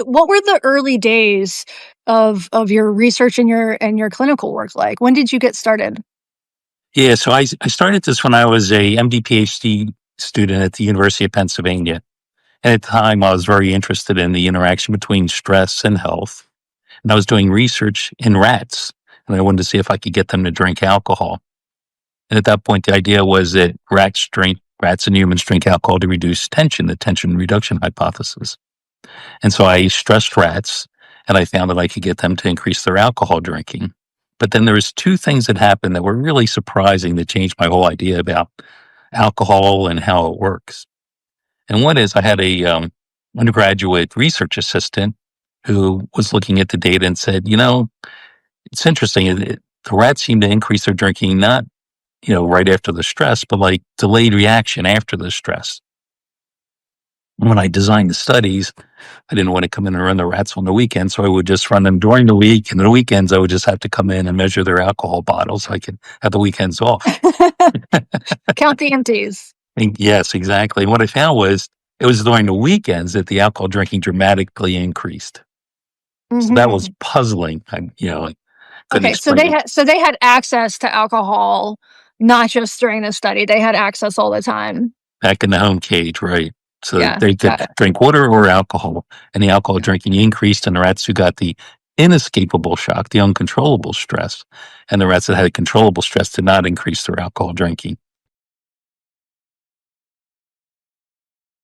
what were the early days of your research and your clinical work like? When did you get started? Yeah, so I started this when I was a MD PhD student at the University of Pennsylvania. And at the time, I was very interested in the interaction between stress and health. And I was doing research in rats, and I wanted to see if I could get them to drink alcohol. And at that point, the idea was that rats and humans drink alcohol to reduce tension, the tension reduction hypothesis. And so I stressed rats, and I found that I could get them to increase their alcohol drinking. But then there was two things that happened that were really surprising that changed my whole idea about alcohol and how it works. And one is I had a undergraduate research assistant who was looking at the data and said, it's interesting. The rats seem to increase their drinking, not, right after the stress, but like delayed reaction after the stress. When I designed the studies, I didn't want to come in and run the rats on the weekend, so I would just run them during the week. And the weekends, I would just have to come in and measure their alcohol bottles so I could have the weekends off. Count the empties. Yes, exactly. And what I found was it was during the weekends that the alcohol drinking dramatically increased. So that was Mhm. puzzling. I couldn't Okay, explain it so they had access to alcohol, not just during the study. They had access all the time. back in the home cage, right? So that Yeah, they could got it. drink water or alcohol, and the alcohol drinking increased in the rats who got the inescapable shock, the uncontrollable stress, and the rats that had controllable stress did not increase their alcohol drinking.